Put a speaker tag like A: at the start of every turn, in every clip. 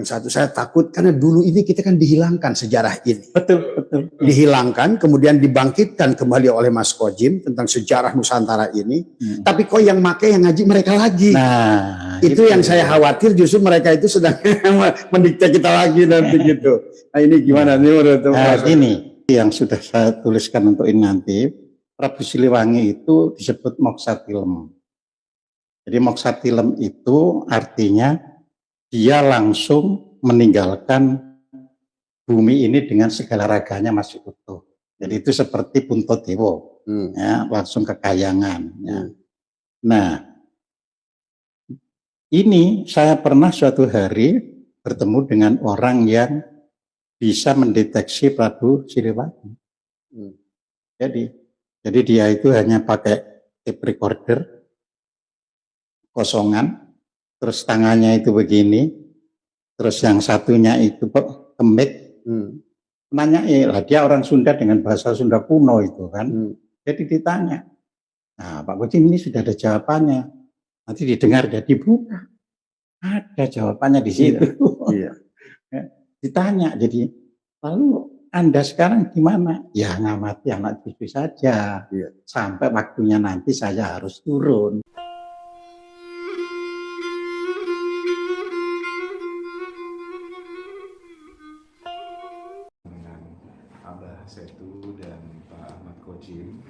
A: Yang satu saya takut karena dulu ini kita kan dihilangkan sejarah ini.
B: Betul.
A: Dihilangkan, kemudian dibangkitkan kembali oleh Mas Kojim tentang sejarah Nusantara ini. Tapi kok yang make yang ngaji mereka lagi.
B: Nah,
A: itu yang saya khawatir, justru mereka itu sedang mendikte kita lagi nanti gitu. Nah ini gimana nih menurut
B: ini yang sudah saya tuliskan untuk ini nanti. Prabu Siliwangi itu disebut Moksatilem. Jadi Moksatilem itu artinya dia langsung meninggalkan bumi ini dengan segala raganya masih utuh. Jadi itu seperti Puntadewa, ya, langsung ke Kahyangan. Ya. Nah, ini saya pernah suatu hari bertemu dengan orang yang bisa mendeteksi Prabu Siliwangi. Jadi dia itu hanya pakai tape recorder kosongan, terus tangannya itu begini, terus yang satunya itu kemik. Nanya, lah dia orang Sunda dengan bahasa Sunda kuno itu kan. Jadi ditanya, nah Pak Kojim ini sudah ada jawabannya. Nanti didengar jadi buka. Ada jawabannya di situ. Iya. Ditanya, jadi lalu Anda sekarang gimana? Ya ngamati anak cucu saja. Sampai waktunya nanti saya harus turun.
C: Setu dan Pak Ahmad Kojim,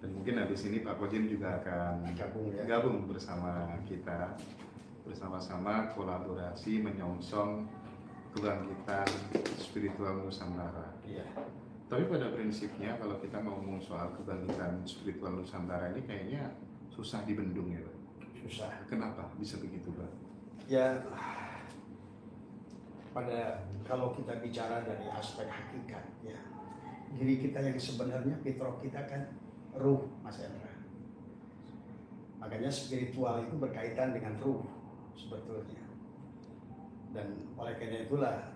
C: dan mungkin habis ini Pak Kojim juga akan gabung bersama kita, bersama-sama kolaborasi menyongsong kebangkitan spiritual Nusantara. Tapi pada prinsipnya kalau kita ngomong soal kebangkitan spiritual Nusantara ini kayaknya susah dibendung ya Pak? Susah. Kenapa bisa begitu Pak?
D: Ya, kalau kita bicara dari aspek hakikat, ya diri kita yang sebenarnya, fitrah kita kan ruh, Mas Endra. Makanya spiritual itu berkaitan dengan ruh sebetulnya. Dan oleh karena itulah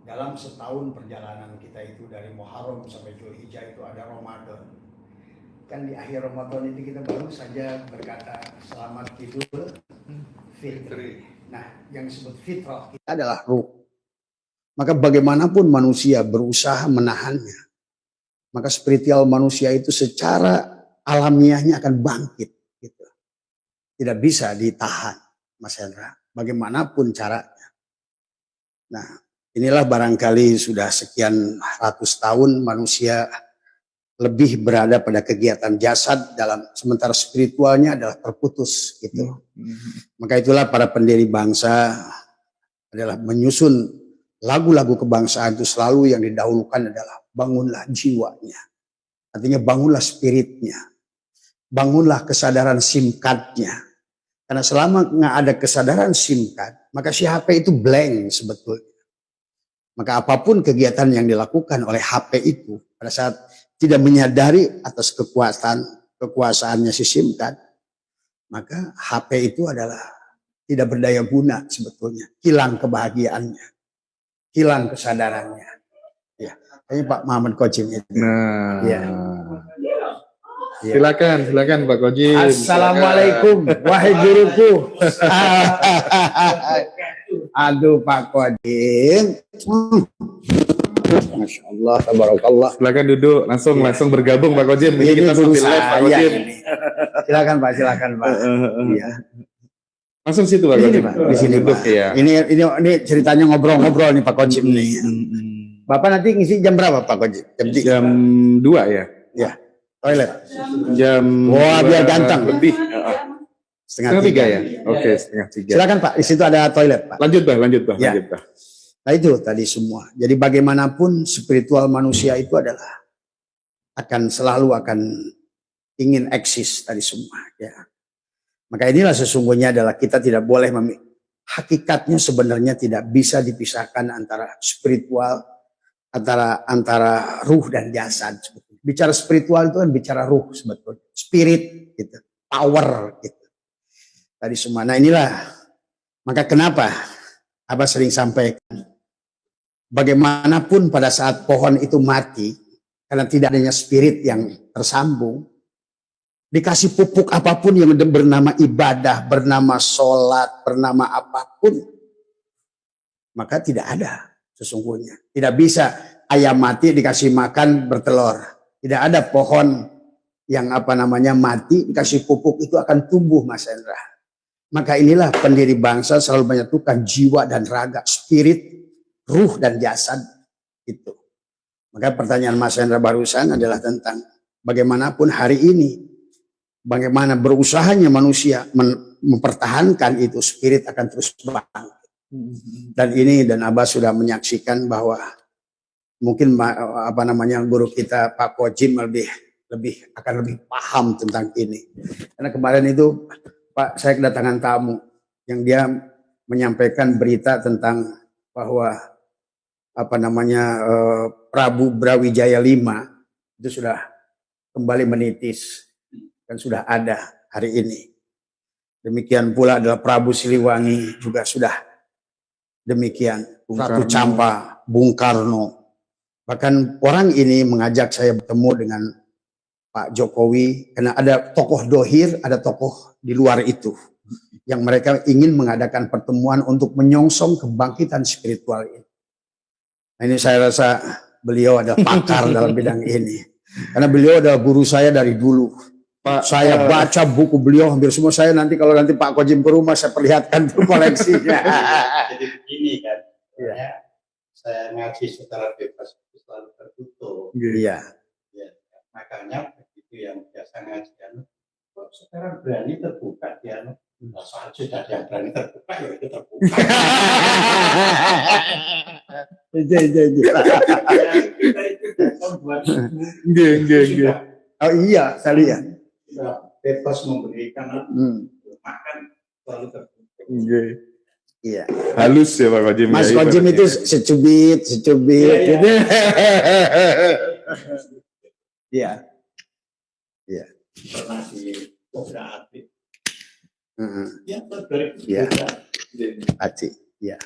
D: dalam setahun perjalanan kita itu dari Muharram sampai Dzulhijjah itu ada Ramadan. Kan di akhir Ramadan ini kita baru saja berkata selamat Idul Fitri. Nah, yang disebut fitrah kita
A: adalah ruh. Maka bagaimanapun manusia berusaha menahannya, maka spiritual manusia itu secara alamiahnya akan bangkit. Gitu. Tidak bisa ditahan, Mas Hendra. Bagaimanapun caranya. Nah, inilah barangkali sudah sekian ratus tahun manusia lebih berada pada kegiatan jasad, sementara spiritualnya adalah terputus. Gitu. Maka itulah para pendiri bangsa adalah menyusun lagu-lagu kebangsaan itu selalu yang didahulukan adalah bangunlah jiwanya. Artinya bangunlah spiritnya. Bangunlah kesadaran simkatnya. Karena selama nggak ada kesadaran simkat, maka si HP itu blank sebetulnya. Maka apapun kegiatan yang dilakukan oleh HP itu, pada saat tidak menyadari atas kekuasaannya si simkat, maka HP itu adalah tidak berdaya guna sebetulnya. Hilang kebahagiaannya. Hilang kesadarannya. Ya, ini Pak Muhammad Kojim itu.
C: Nah, ya. Silakan Pak Kojim.
A: Assalamualaikum, wahai guruku. Aduh Pak Kojim. Masya Allah, tabarakallah.
C: Silakan duduk, langsung bergabung Pak Kojim.
A: Ini kita
C: sambil live Pak Kojim.
A: Silakan Pak. Iya.
C: Langsung situ Pak Kojim.
A: Di sini Pak. Ya. Ini ceritanya ngobrol-ngobrol nih Pak Kojim nih. Bapak nanti ngisi jam berapa Pak Kojim?
C: Jam 2 ya?
A: Ya. Toilet.
C: Wah,
A: biar ganteng.
C: Lebih. Setengah 3 ya? Oke, setengah 3.
A: Silakan Pak, di situ ada toilet Pak.
C: Lanjut Pak.
A: Ya. Nah itu tadi semua. Jadi bagaimanapun spiritual manusia itu adalah selalu akan ingin eksis tadi semua. Ya. Maka inilah sesungguhnya adalah kita tidak boleh hakikatnya sebenarnya tidak bisa dipisahkan antara spiritual, antara ruh dan jasad. Bicara spiritual itu kan bicara ruh sebetulnya, spirit, gitu, power, gitu. Tadi semua. Nah inilah, maka kenapa Abah sering sampaikan, bagaimanapun pada saat pohon itu mati, karena tidak adanya spirit yang tersambung, dikasih pupuk apapun yang bernama ibadah, bernama sholat, bernama apapun, maka tidak ada sesungguhnya. Tidak bisa ayam mati dikasih makan bertelur. Tidak ada pohon yang mati dikasih pupuk itu akan tumbuh, Mas Hendra. Maka inilah pendiri bangsa selalu menyatukan jiwa dan raga, spirit, ruh dan jasad itu. Maka pertanyaan Mas Hendra barusan adalah tentang bagaimanapun hari ini, bagaimana berusahanya manusia mempertahankan itu, spirit akan terus bangkit. Dan Abah sudah menyaksikan bahwa mungkin guru kita Pak Kojim akan lebih paham tentang ini. Karena kemarin itu Pak, saya kedatangan tamu yang dia menyampaikan berita tentang bahwa Prabu Brawijaya V itu sudah kembali menitis dan sudah ada hari ini. Demikian pula adalah Prabu Siliwangi juga sudah demikian. Ratu Campa, Bung Karno. Bahkan orang ini mengajak saya bertemu dengan Pak Jokowi karena ada tokoh dohir, ada tokoh di luar itu yang mereka ingin mengadakan pertemuan untuk menyongsong kebangkitan spiritual ini. Nah, ini saya rasa beliau adalah pakar dalam bidang ini karena beliau adalah guru saya dari dulu. Pak, saya baca buku beliau hampir semua. Saya nanti kalau nanti Pak Kojim ke rumah saya perlihatkan tuh koleksinya.
B: Jadi begini kan, ya, saya ngaji secara bebas selalu tertutup.
A: Iya.
B: Ya, makanya begitu yang biasa ngaji kan, kok sekarang berani terbuka ya, soal sudah ada yang berani terbuka ya itu terbuka.
A: Iya. Oh iya, saya lihat.
B: Bebas memberikan makan selalu terbuka.
A: Iya.
C: Halus ya Pak Kojim.
A: Mas Kojim itu secubit. Iya. Iya.
B: Pernah di beberapa ya
A: Iya. Aci. Iya.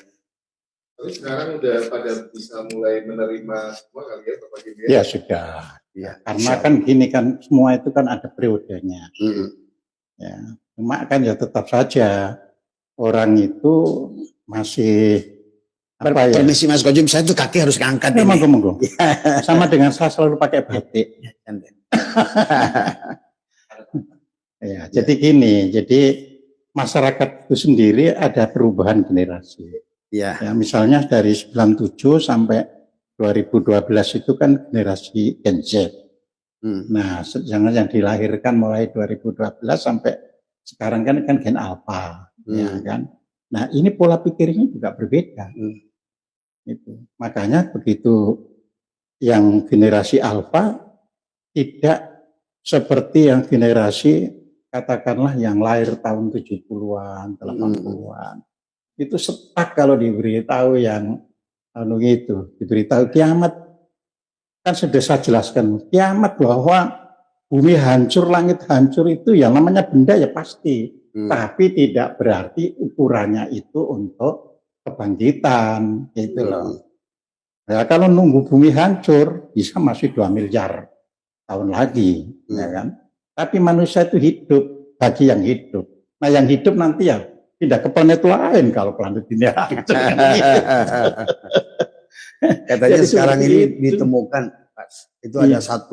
C: Tapi sekarang udah pada bisa mulai menerima semua kali ya Pak Kojim ya?
B: Ya sudah.
A: Iya.
B: Karena kan gini kan semua itu kan ada periodenya. Ya, cuma kan ya tetap saja orang itu masih apa ya?
A: Permisi Mas Kojim, saya tuh kaki harus ngangkat.
B: Ya, monggo. Sama dengan saya selalu pakai batik. Ya, jadi gini, jadi masyarakat itu sendiri ada perubahan generasi.
A: Ya.
B: Ya, misalnya dari 97 sampai 2012 itu kan generasi Gen Z. Nah, yang dilahirkan mulai 2012 sampai sekarang kan Gen Alpha, ya kan. Nah, ini pola pikirnya juga berbeda. Itu. Makanya begitu yang generasi Alpha tidak seperti yang generasi katakanlah yang lahir tahun 70-an, 80-an. Itu setak kalau diberitahu yang diberitahu kiamat. Kan sudah saya jelaskan, kiamat bahwa bumi hancur, langit hancur itu yang namanya benda ya pasti. Tapi tidak berarti ukurannya itu untuk kebangkitan, gitu loh. Ya, kalau nunggu bumi hancur, bisa masih 2 miliar tahun lagi, ya kan. Tapi manusia itu hidup bagi yang hidup. Nah, yang hidup nanti ya pindah ke planet lain kalau planet ini hancur.
A: Katanya jadi sekarang ini ditemukan itu ada 1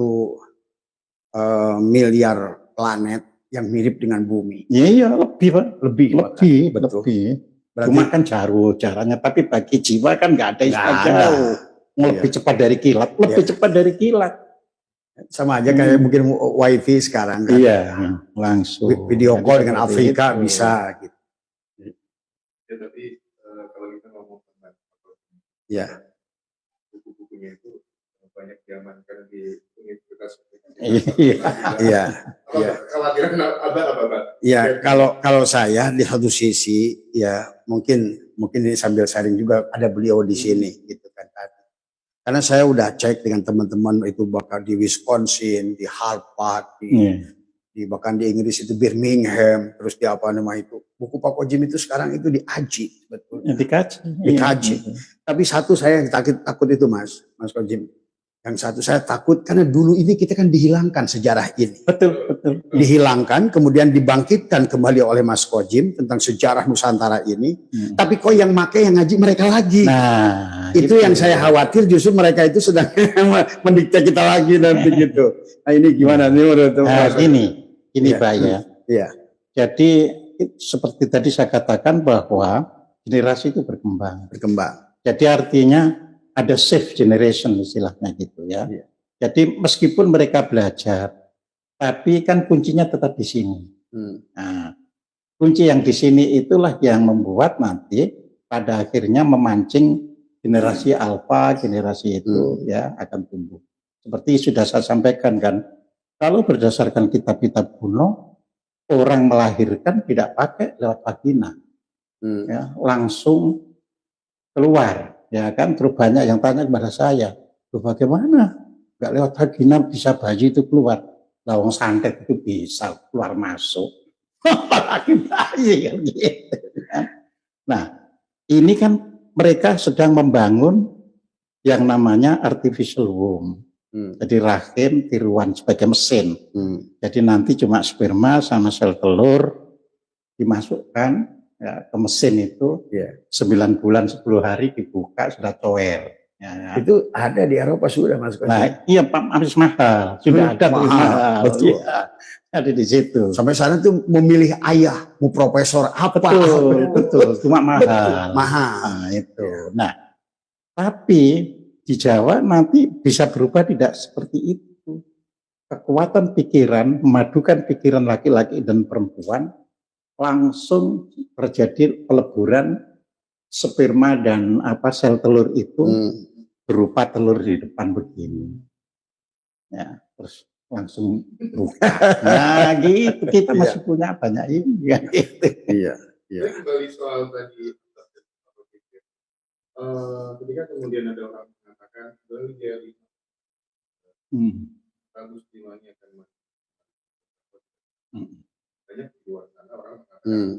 A: miliar planet yang mirip dengan bumi.
B: Iya, lebih Pak.
A: Lebih.
B: Betul. Berarti, cuma kan jauh caranya, tapi bagi jiwa kan nggak ada istilah jauh. Lebih cepat dari kilat, cepat dari kilat.
A: Sama aja kayak mungkin wifi sekarang kan.
B: Iya, langsung.
A: Video call dengan Afrika itu bisa gitu.
C: Ya, tapi kalau kita ngomong tentang buku-bukunya itu banyak diamankan di universitas.
A: Iya.
C: Kekhawatiran apa?
A: Ya, kalau saya di satu sisi ya mungkin ini sambil sharing juga ada beliau di sini gitu kan. Karena saya udah cek dengan teman-teman itu bahkan di Wisconsin, di Harvard, bahkan di Inggris itu Birmingham, terus di itu. Buku Pak Kojim itu sekarang itu diaji sebetulnya.
B: Dikaji.
A: Tapi satu saya yang takut itu Mas Kojim. Yang satu saya takut karena dulu ini kita kan dihilangkan sejarah ini.
B: Betul, betul.
A: Dihilangkan, kemudian dibangkitkan kembali oleh Mas Kojim tentang sejarah Nusantara ini. Tapi kok yang make yang ngaji mereka lagi.
B: Nah,
A: itu yang saya khawatir, justru mereka itu sedang mendikte kita lagi nanti gitu. Nah ini gimana nih menurut
B: ini Pak ya.
A: Iya.
B: Jadi seperti tadi saya katakan bahwa generasi itu berkembang. Jadi artinya ada safe generation istilahnya gitu ya. Iya. Jadi meskipun mereka belajar, tapi kan kuncinya tetap di sini. Nah, kunci yang di sini itulah yang membuat nanti pada akhirnya memancing generasi alfa, generasi itu ya akan tumbuh. Seperti sudah saya sampaikan kan, kalau berdasarkan kitab-kitab kuno, orang melahirkan tidak pakai lewat vagina, ya, langsung keluar. Ya kan, terus banyak yang tanya kepada saya, bagaimana nggak lewat vagina bisa bayi itu keluar? Lawang santet itu bisa keluar masuk, apalagi bayi kan gitu. Nah, ini kan mereka sedang membangun yang namanya artificial womb. Jadi rahim tiruan sebagai mesin. Jadi nanti cuma sperma sama sel telur dimasukkan ya, ke mesin itu 9 bulan 10 hari dibuka sudah tower. Ya.
A: Itu ada di Eropa sudah Mas Kojim.
B: Nah, iya Pak, habis mahal. Sudah ada mahal.
A: Betul.
B: Ya, ada di situ.
A: Sampai sana tuh memilih ayah, mau profesor apa.
B: Betul. Cuma mahal.
A: Mahal.
B: Nah, itu. Nah, tapi di Jawa nanti bisa berubah tidak seperti itu. Kekuatan pikiran, memadukan pikiran laki-laki dan perempuan, langsung terjadi peleburan sperma dan sel telur itu berupa telur di depan begini. Ya, terus langsung buka. Nah, gitu kita masih punya banyak ini kan gitu.
C: Iya. Kembali soal tadi, ketika kemudian ada orang mengatakan dia bagus dimana akan banyak di luar sana orang mengatakan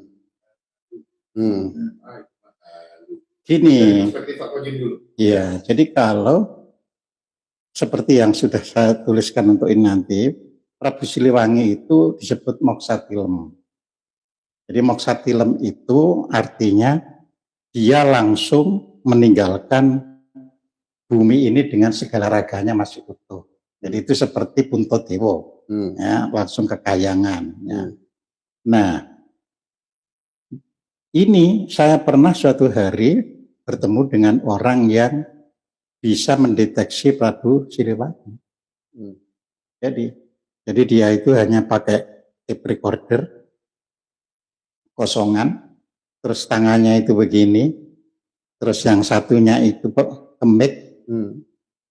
B: gini.
C: Seperti Pak Kojim dulu.
B: Iya, jadi kalau seperti yang sudah saya tuliskan untuk ini nanti, Prabu Siliwangi itu disebut Moksatilem. Jadi Moksatilem itu artinya dia langsung meninggalkan bumi ini dengan segala raganya masih utuh. Jadi itu seperti Puntadewa, ya, langsung ke Kahyangan. Ya. Nah, ini saya pernah suatu hari bertemu dengan orang yang bisa mendeteksi Prabu Siliwangi. Jadi dia itu hanya pakai tape recorder kosongan, terus tangannya itu begini, terus yang satunya itu kemik.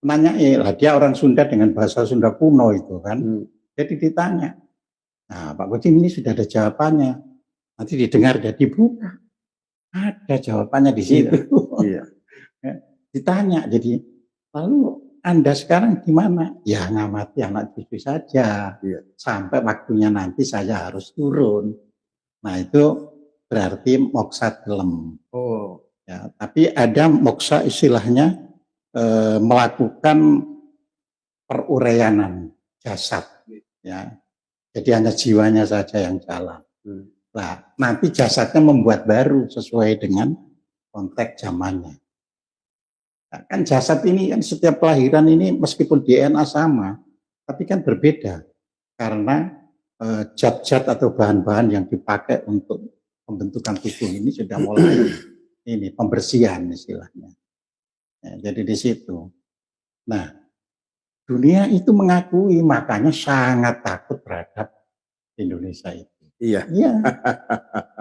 B: Nanya, lah dia orang Sunda dengan bahasa Sunda kuno itu kan. Jadi ditanya, nah Pak Kojim ini sudah ada jawabannya. Nanti didengar dan dibuka. Ada jawabannya di situ. Iya. Ditanya, jadi lalu Anda sekarang gimana? Ya ngamati anak cucu saja. Sampai waktunya nanti saya harus turun. Nah itu berarti moksa telem. Ya, tapi ada moksa istilahnya melakukan peruraianan jasad. Ya. Jadi hanya jiwanya saja yang jalan. Nah, nanti jasadnya membuat baru sesuai dengan konteks zamannya. Nah, kan jasad ini kan setiap kelahiran ini meskipun DNA sama, tapi kan berbeda karena zat-zat atau bahan-bahan yang dipakai untuk pembentukan tubuh ini sudah mulai ini pembersihan istilahnya. Ya, jadi di situ. Nah, dunia itu mengakui, makanya sangat takut terhadap Indonesia itu.
A: Iya.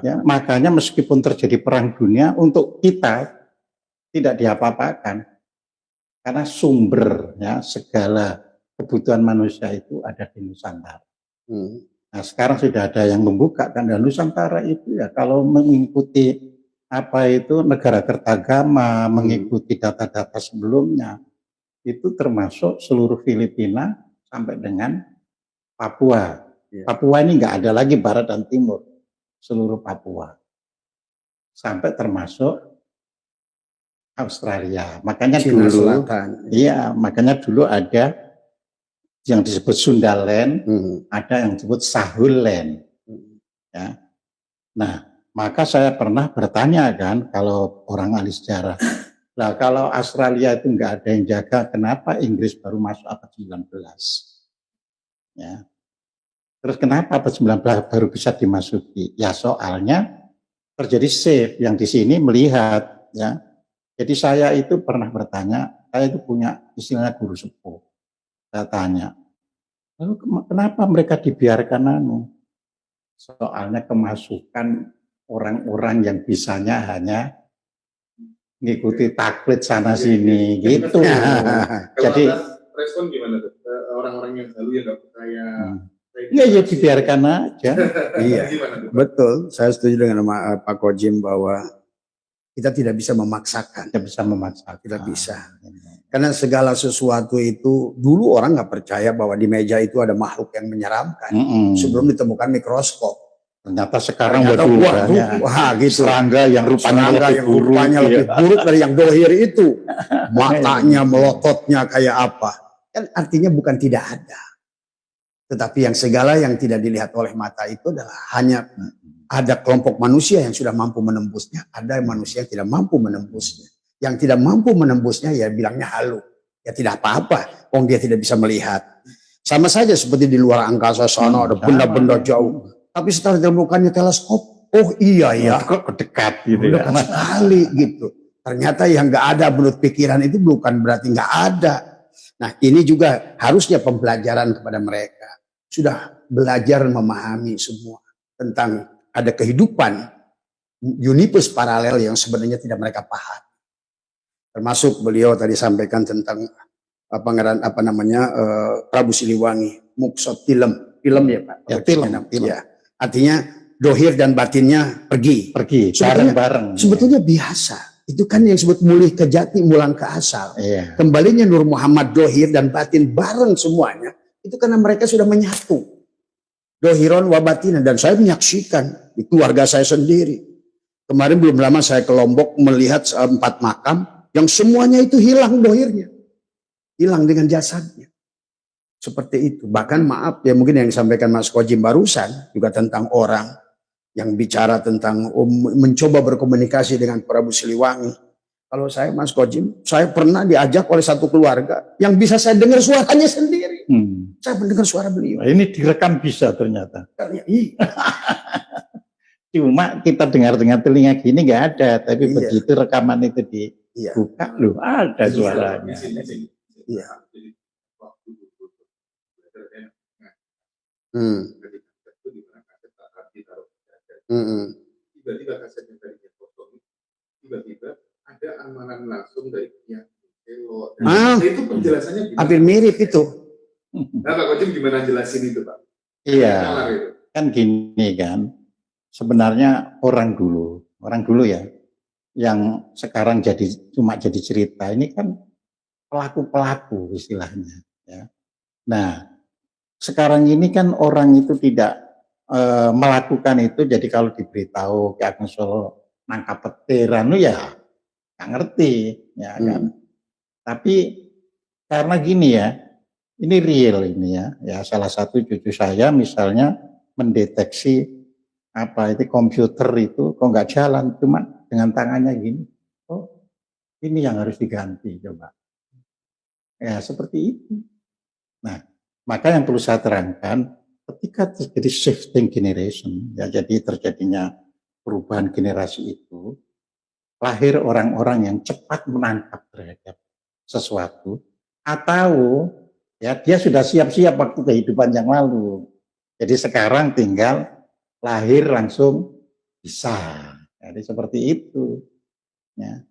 B: Ya, makanya meskipun terjadi perang dunia, untuk kita tidak diapa-apakan. Karena sumber ya segala kebutuhan manusia itu ada di Nusantara. Nah, sekarang sudah ada yang membuka kan, dan Nusantara itu ya kalau mengikuti negara kertagama, mengikuti data-data sebelumnya, itu termasuk seluruh Filipina sampai dengan Papua. Papua ini nggak ada lagi barat dan timur, seluruh Papua. Sampai termasuk Australia. Makanya
A: Cina
B: dulu,
A: Selatan.
B: iya, makanya dulu ada yang disebut Sundaland,
A: Hmm.
B: ada yang disebut Sahulland. Ya. Nah, maka saya pernah bertanya kan, kalau orang ahli sejarah, nah kalau Australia itu nggak ada yang jaga, kenapa Inggris baru masuk abad 19? Ya. Terus kenapa abad 19 baru bisa dimasuki? Ya soalnya terjadi shift yang di sini melihat, ya. Jadi saya itu pernah bertanya, saya itu punya istilahnya guru sepuh. Saya tanya, lalu kenapa mereka dibiarkan Soalnya kemasukan orang-orang yang bisanya hanya ngikuti taklid sana sini gitu. Jadi
C: respon gimana tuh? Orang-orang yang dulu yang nggak percaya.
B: Ya dibiarkan aja.
A: Iya, betul. Saya setuju dengan Pak Kojim bahwa kita tidak bisa memaksakan.
B: Tidak bisa memaksakan.
A: Tidak bisa. Karena segala sesuatu itu, dulu orang nggak percaya bahwa di meja itu ada makhluk yang menyeramkan. Sebelum ditemukan mikroskop.
B: Ternyata sekarang wah,
A: gitu.
B: Serangga yang rupanya
A: lebih buruk dari yang dohir itu. Matanya, melototnya kayak apa. Kan artinya bukan tidak ada. Tetapi yang segala yang tidak dilihat oleh mata itu adalah hanya ada kelompok manusia yang sudah mampu menembusnya. Ada manusia yang tidak mampu menembusnya. Yang tidak mampu menembusnya ya bilangnya halu. Ya tidak apa-apa. Wong dia tidak bisa melihat. Sama saja seperti di luar angkasa sana ada benda-benda jauh. Tapi setelah ditemukannya teleskop, oh iya ya.
B: Kok dekat gitu ya.
A: Dekat sekali gitu. Ternyata yang nggak ada menurut pikiran itu bukan berarti nggak ada. Nah ini juga harusnya pembelajaran kepada mereka. Sudah belajar memahami semua tentang ada kehidupan universe paralel yang sebenarnya tidak mereka paham. Termasuk beliau tadi sampaikan tentang Prabu Siliwangi, Muksot film ya Pak.
B: Ya, film.
A: Ya. Artinya dohir dan batinnya pergi
B: bareng-bareng.
A: Sebetulnya biasa. Itu kan yang disebut mulih ke jati, mulang ke asal.
B: Iya.
A: Kembalinya Nur Muhammad dohir dan batin bareng semuanya. Itu karena mereka sudah menyatu. Dohiron wa batinan. Dan saya menyaksikan di keluarga saya sendiri. Kemarin belum lama saya ke Lombok melihat 4 makam. Yang semuanya itu hilang dohirnya. Hilang dengan jasadnya. Seperti itu. Bahkan maaf ya mungkin yang disampaikan Mas Kojim barusan. Juga tentang orang yang bicara tentang mencoba berkomunikasi dengan Prabu Siliwangi. Kalau saya Mas Kojim, saya pernah diajak oleh satu keluarga yang bisa saya dengar suaranya sendiri. Saya mendengar suara beliau.
B: Nah, ini direkam bisa ternyata. Cuma kita dengar telinga gini nggak ada, tapi begitu rekaman itu dibuka, loh ada suaranya.
A: Iya.
C: Tiba-tiba kasetnya tadinya kosong, tiba-tiba ada amalan langsung dari pihak Elo. Itu penjelasannya gimana?
A: Hampir mirip itu.
C: Nah Pak Kojim gimana jelasin itu Pak?
B: Iya, kan gini kan, sebenarnya orang dulu ya, yang sekarang cuma jadi cerita, ini kan pelaku-pelaku istilahnya. Ya. Nah, sekarang ini kan orang itu tidak melakukan itu, jadi kalau diberitahu Ki Ageng Solo nangkap petir, ya nggak ngerti, ya kan. Tapi karena gini ya, ini real ini ya salah satu cucu saya misalnya mendeteksi itu komputer itu kok nggak jalan, cuma dengan tangannya gini, oh ini yang harus diganti coba. Ya seperti itu. Nah, maka yang perlu saya terangkan, ketika terjadi shifting generation, ya jadi terjadinya perubahan generasi itu, lahir orang-orang yang cepat menangkap terhadap sesuatu, atau ya dia sudah siap-siap waktu kehidupan yang lalu. Jadi sekarang tinggal lahir langsung bisa. Jadi seperti itu. Ya.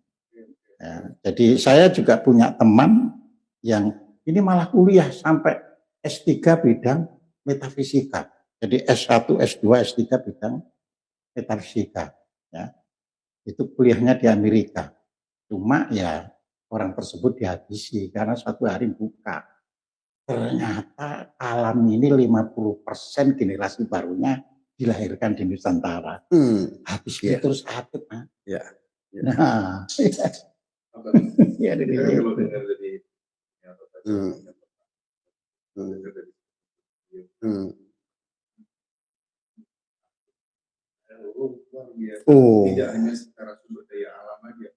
B: Jadi saya juga punya teman yang ini malah kuliah sampai S3 bidang metafisika. Jadi S1, S2, S3 bidang metafisika. Ya. Itu kuliahnya di Amerika. Cuma ya orang tersebut dihabisi karena suatu hari buka. Ternyata alam ini 50% generasi barunya dilahirkan di Nusantara. Habis itu terus hati. Nah, Ya, dari
C: Kita
B: situ.
C: kalau dengar dari
A: Hmm. Hmm.
C: luar biasa.
A: Oh,
C: Tidak hanya secara sumber daya alam aja,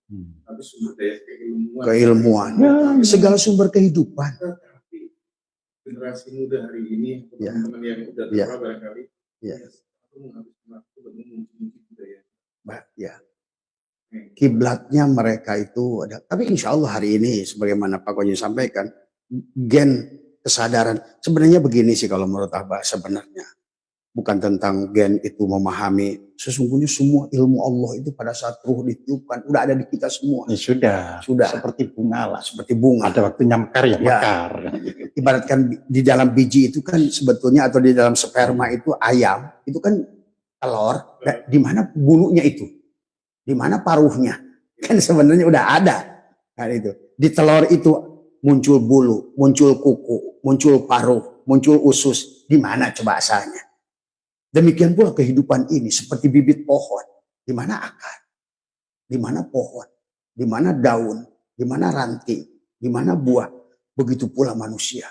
C: tapi sumber daya keilmuan.
A: keilmuan. Segala sumber kehidupan.
C: Tapi generasi muda hari ini,
A: Ya.
C: teman-teman yang udah
A: Ya.
C: tua barangkali,
A: Ya.
C: aku menghabiskan waktu untuk mengunjungi budaya.
A: Ya. Kiblatnya mereka itu ada. Tapi insya Allah hari ini, sebagaimana Pak Konyi sampaikan, gen kesadaran. Sebenarnya begini sih kalau menurut Abah sebenarnya. Bukan tentang gen itu memahami. Sesungguhnya semua ilmu Allah itu pada saat ruh ditiupkan. Udah ada di kita semua.
B: Ya sudah.
A: Sudah.
B: Seperti bunga lah.
A: Seperti bunga.
B: Ada waktunya mekar ya mekar.
A: Ibaratkan di dalam biji itu kan sebetulnya atau di dalam sperma itu ayam. Itu kan telur. Di mana bulunya itu? Di mana paruhnya? Kan sebenarnya udah ada. Nah, itu. Di telur itu muncul bulu, muncul kuku, muncul paruh, muncul usus. Di mana coba asalnya? Demikian pula kehidupan ini seperti bibit pohon. Di mana akar? Di mana pohon? Di mana daun? Di mana ranting? Di mana buah? Begitu pula manusia.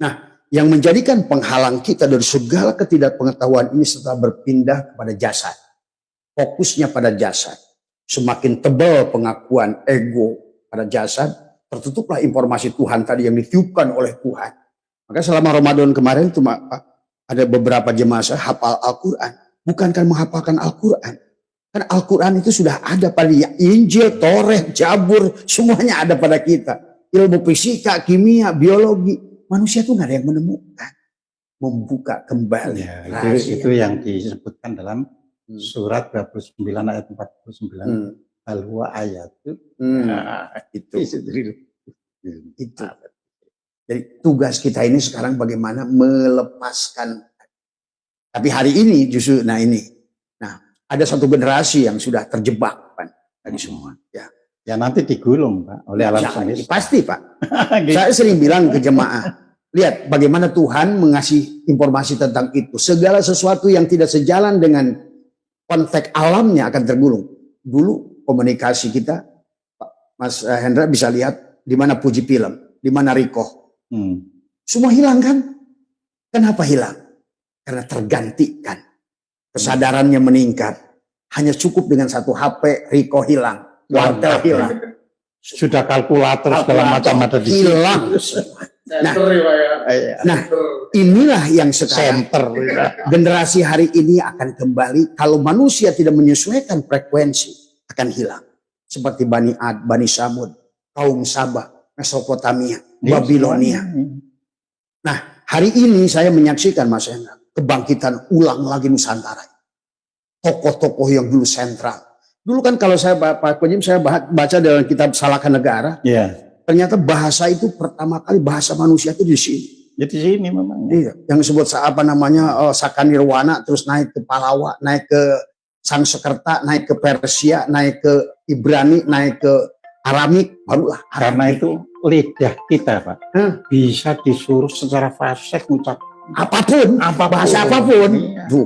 A: Nah, yang menjadikan penghalang kita dari segala ketidakpengetahuan ini setelah berpindah kepada jasad. Fokusnya pada jasad. Semakin tebal pengakuan ego pada jasad, tertutuplah informasi Tuhan tadi yang ditiupkan oleh Tuhan. Maka selama Ramadan kemarin itu ada beberapa jemaah saya hafal Al-Quran. Bukankah menghafalkan Al-Quran. Kan Al-Quran itu sudah ada pada Injil, Toreh, Jabur. Semuanya ada pada kita. Ilmu fisika, kimia, biologi. Manusia itu gak ada yang menemukan. Membuka kembali.
B: Ya, itu yang disebutkan dalam surat 29 ayat 49. Al-Huwa ayat itu.
A: Itu. Jadi tugas kita ini sekarang bagaimana melepaskan. Tapi hari ini justru, nah ini. Nah, ada satu generasi yang sudah terjebak Pak, tadi semua. Ya.
B: Ya nanti digulung Pak oleh alam semesta.
A: Pasti Pak. Saya sering bilang ke jemaah. Lihat bagaimana Tuhan mengasih informasi tentang itu. Segala sesuatu yang tidak sejalan dengan konteks alamnya akan tergulung. Dulu komunikasi kita, Mas Hendra bisa lihat di mana Puji Film, di mana Riko. Semua hilang kan? Kenapa hilang? Karena tergantikan. Kesadarannya meningkat. Hanya cukup dengan satu HP, Riko hilang. Wartel hilang.
B: Sudah kalkulator segala macam ada di
A: hilang. Nah, inilah yang sekarang generasi hari ini akan kembali. Kalau manusia tidak menyesuaikan frekuensi, akan hilang. Seperti Bani Ad, Bani Samud, kaum Sabah, Mesopotamia, Babilonia. Nah, hari ini saya menyaksikan Mas Hendra, kebangkitan ulang lagi Nusantara. Tokoh-tokoh yang dulu sentral. Dulu kan kalau saya Pak Kojim saya baca dalam kitab Salaka Negara, ternyata bahasa itu pertama kali bahasa manusia itu di sini.
B: Ya di sini memang.
A: Iya, yang disebut apa namanya Sakanirwana, terus naik ke Palawa, naik ke Sangsekerta, naik ke Persia, naik ke Ibrani, naik ke Aramik, barulah.
B: Karena itu lidah kita Pak bisa disuruh secara fasih ngucap
A: apapun, bahasa apapun.
B: Iya.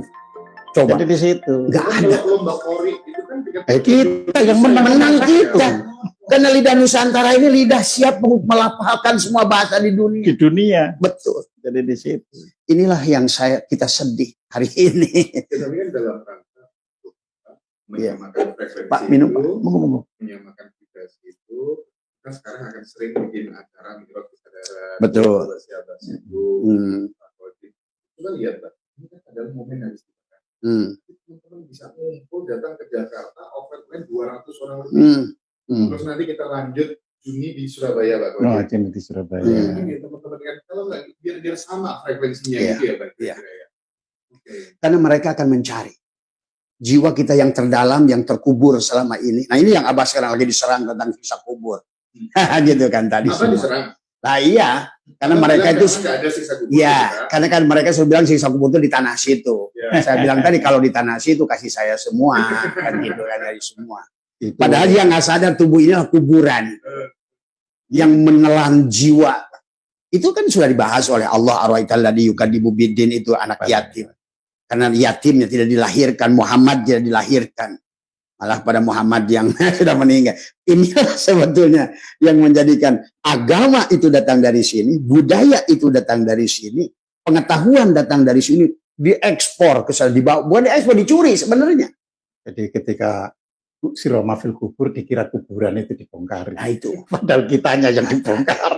A: Coba.
B: Jadi di situ.
A: Nggak ada.
C: Lomba kori itu kan
B: Kita yang menang
A: kita. Karena lidah Nusantara ini lidah siap melafalkan semua bahasa di dunia.
B: Di dunia.
A: Betul.
B: Jadi di situ.
A: Inilah yang kita sedih hari ini.
C: Tapi kan dalam rangka menyamakan frekuensi
A: Pak minum
C: itu,
A: Pak.
C: menyamakan vibrasi itu, kita sekarang akan sering bikin acara mikrot kesadaran.
A: Betul.
C: Coba lihat Pak, ini kan adalah momen yang istimewa. Teman-teman bisa ngumpul datang ke Jakarta, overland 200 orang lebih. Terus nanti kita lanjut Juni di Surabaya Pak.
B: Oh, Juni di Surabaya.
C: Teman-teman kan kalau nggak biar sama frekuensinya gitu ya Pak.
A: Karena mereka akan mencari jiwa kita yang terdalam, yang terkubur selama ini. Nah ini yang Abah sekarang lagi diserang tentang siksa kubur. Gitu kan tadi.
C: Apa diserang?
A: Nah iya, karena mereka itu, ya, karena kan mereka sudah bilang siksa kubur itu di tanah situ. Saya bilang tadi kalau di tanah situ kasih saya semua, kan gitu kan dari semua. Padahal dia nggak sadar tubuh ini adalah kuburan yang menelan jiwa. Itu kan sudah dibahas oleh Allah. Arwaital ladzi yukadibu biddin, itu anak yatim. Karena yatimnya tidak dilahirkan, Muhammad tidak dilahirkan. malah pada Muhammad yang sudah meninggal. Inilah sebetulnya yang menjadikan agama itu datang dari sini, budaya itu datang dari sini, pengetahuan datang dari sini, diekspor ke sana, dibawa, bukan diekspor, dicuri sebenarnya.
B: Jadi ketika siroma fil kubur dikira kuburan itu dibongkar.
A: Nah itu.
B: Padahal kitanya yang dibongkar.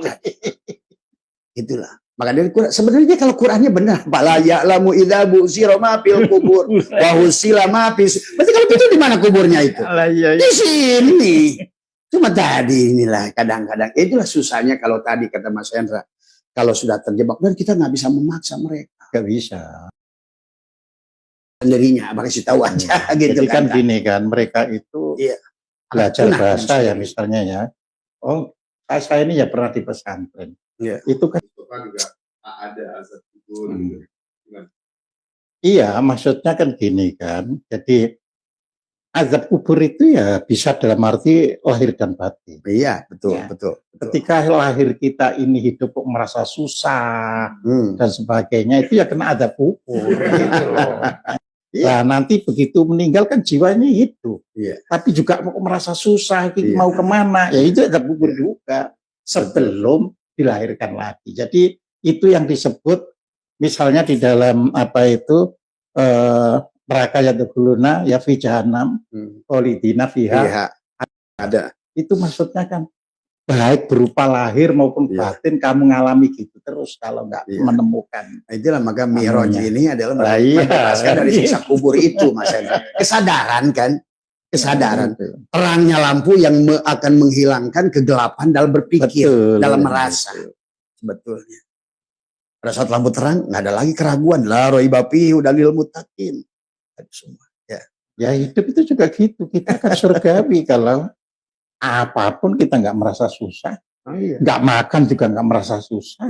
A: Itulah. Maka dari Quran, sebenarnya kalau Qurannya benar, bala ya'lamu idza bu'sira ma fil kubur wa husila ma fis. Berarti kalau itu di mana kuburnya itu? Di sini. Cuma tadi inilah kadang-kadang itulah susahnya kalau tadi kata Mas Hendra, kalau sudah terjebak dan kita nggak bisa memaksa mereka.
B: Nggak bisa.
A: Sendirinya, maka kasih tahu aja gitu.
B: Jadi kan gini kan, mereka itu belajar bahasa ya misalnya ya. Oh, saya ini ya pernah di pesantren. Itu kan
C: juga ada azab kubur gitu.
B: Iya, maksudnya kan gini kan. Jadi azab kubur itu ya bisa dalam arti lahir dan batin.
A: Iya, betul,
B: ya.
A: betul.
B: Ketika lahir kita ini hidup kok merasa susah dan sebagainya, itu ya kena azab kubur. Gitu. Nah, nanti begitu meninggal kan jiwanya hidup. Tapi juga mau merasa susah, mau kemana, ya itu azab kubur juga. Sebelum dilahirkan lagi. Jadi itu yang disebut misalnya di dalam apa itu neraka yadkhuluna ya fi jahannam khalidina fiha ada. Itu maksudnya kan baik berupa lahir maupun batin kamu ngalami gitu terus kalau nggak menemukan.
A: Itulah maka Mi'raj ini adalah membebaskan dari siksa kubur itu, Mas Hendra. Kesadaran kan? Kesadaran, terangnya lampu yang akan menghilangkan kegelapan dalam berpikir, dalam merasa. Sebetulnya pada saat lampu terang nggak ada lagi keraguan, la raiba fihi dalil muttaqin. Semua
B: ya hidup itu juga gitu, kita kan surgawi kalau apapun kita nggak merasa susah, nggak makan juga nggak merasa susah,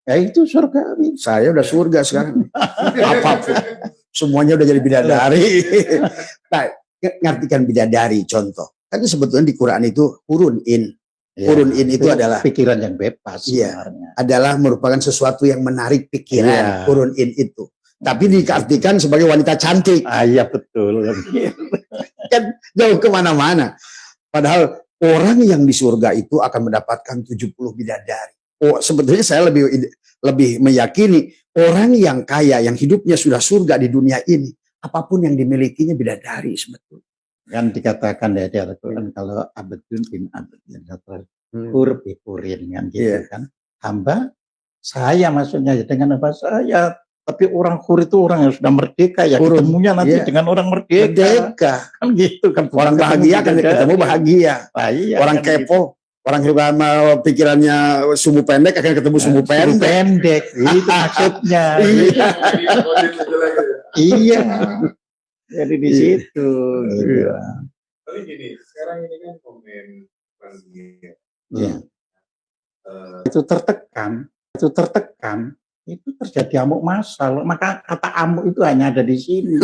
B: ya itu surgawi.
A: Saya udah surga sekarang. Apapun semuanya udah jadi bidadari. Nah, ngartikan bidadari contoh. Kan sebetulnya di Quran itu hurun in. Hurun in itu adalah
B: pikiran yang bebas sebenarnya.
A: Adalah merupakan sesuatu yang menarik pikiran. Hurun in itu. Tapi diartikan sebagai wanita cantik.
B: Iya betul.
A: Kan jauh kemana-mana. Padahal orang yang di surga itu akan mendapatkan 70 bidadari. Oh, sebetulnya saya lebih meyakini orang yang kaya, yang hidupnya sudah surga di dunia ini, apapun yang dimilikinya bidadari sebetulnya.
B: Kan dikatakan ya di Al-Quran kalau abdun bin abdun hur bihurin kan gitu kan. Hamba saya maksudnya dengan apa saya, tapi orang hur itu orang yang sudah merdeka ya ketemunya nanti dengan orang merdeka. Kan gitu kan.
A: Orang bahagia kan ketemu bahagia. Orang
B: kan
A: kepo, orang juga pikirannya sumbu pendek akan ketemu sumbu pendek.
B: Itu maksudnya. Iya. Jadi di situ. Gitu.
C: Tapi gini, sekarang ini kan komen pandemi.
B: Itu tertekan, itu terjadi amuk massal. Maka kata amuk itu hanya ada di sini.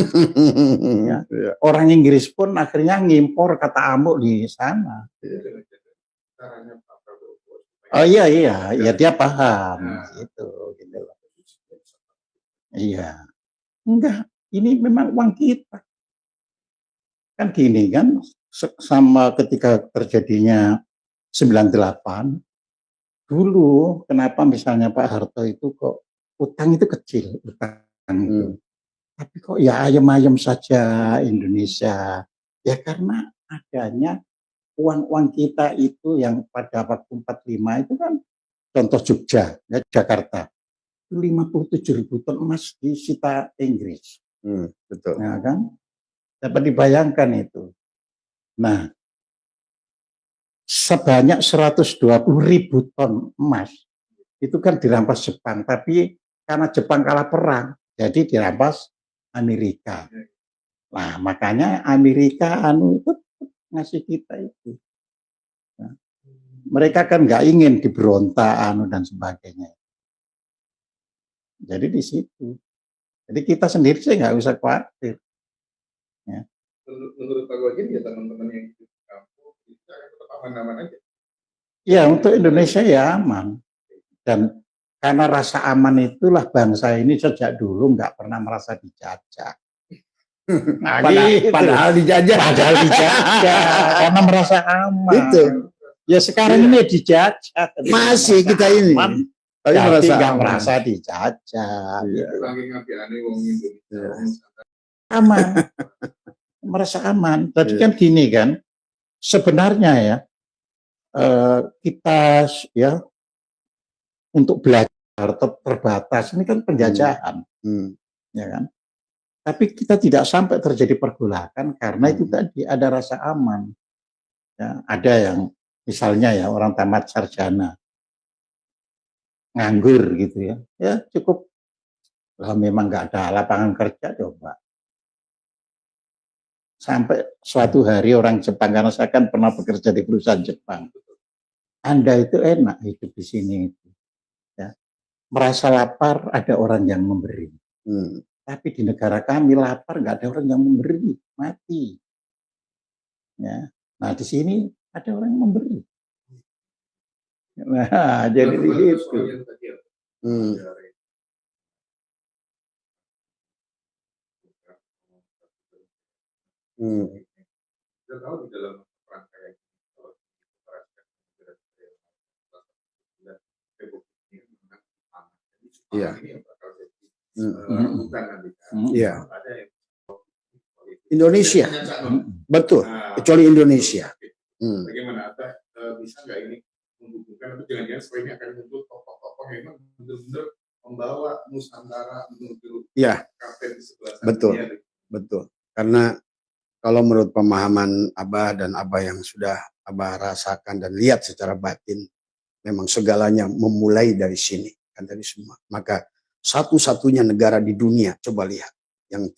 B: Orang Inggris pun akhirnya ngimpor kata amuk di sana. Oh iya, ya dia paham gitu. Iya. Enggak. Ini memang uang kita. Kan gini kan, sama ketika terjadinya 98, dulu kenapa misalnya Pak Harto itu kok utang itu kecil, utang itu. Tapi kok ya ayam-ayam saja Indonesia. Ya karena adanya uang-uang kita itu yang pada waktu 45 itu kan, contoh Jogja, ya, Jakarta. 57.000 ton emas disita Inggris.
A: Betul.
B: Ya kan? Dapat dibayangkan itu. Nah, sebanyak 120.000 ton emas itu kan dirampas Jepang, tapi karena Jepang kalah perang, jadi dirampas Amerika. Nah, makanya Amerika itu ngasih kita itu. Nah, mereka kan nggak ingin diberontak dan sebagainya. Jadi di situ. Jadi kita sendiri sih nggak usah khawatir. Ya.
C: Menurut Pak Gojin ya teman-teman yang di kampung bisa tetap aman-aman aja.
B: Ya untuk Indonesia ya aman. Dan karena rasa aman itulah bangsa ini sejak dulu nggak pernah merasa dijajah. Nah,
A: Padahal, padahal dijajah.
B: Padahal dijajah karena merasa aman.
A: Itu.
B: Ya sekarang ini dijajah.
A: Masih kita ini.
B: Tapi
A: merasa
B: nggak
A: aman.
B: merasa dijajah.
A: Iya.
B: Aman. Merasa aman. Tadi kan gini kan, sebenarnya ya kita ya untuk belajar terbatas ini kan penjajahan, ya kan. Tapi kita tidak sampai terjadi pergolakan karena itu tadi ada rasa aman. Ya, ada yang misalnya ya orang tamat sarjana nganggur gitu ya cukup lah, memang nggak ada lapangan kerja, coba sampai suatu hari orang Jepang, karena saya kan pernah bekerja di perusahaan Jepang, Anda itu enak hidup di sini itu, ya merasa lapar ada orang yang memberi. Tapi di negara kami lapar nggak ada orang yang memberi, mati. Ya, nah di sini ada orang yang memberi. Nah, jadi begitu.
C: Kita tahu di dalam rangkaian
A: Iya.
C: Bukan nanti.
A: Iya. Indonesia, betul. Kecuali Indonesia.
C: Bagaimana bisa nggak ini menghubungkan, atau jangan-jangan supaya ini akan muncul tokoh-tokoh yang memang benar-benar membawa Nusantara menuju kafe di sebelah sana.
A: Betul, betul. Karena kalau menurut pemahaman Abah dan Abah yang sudah Abah rasakan dan lihat secara batin, memang segalanya memulai dari sini kan tadi semua. Maka satu-satunya negara di dunia, coba lihat, yang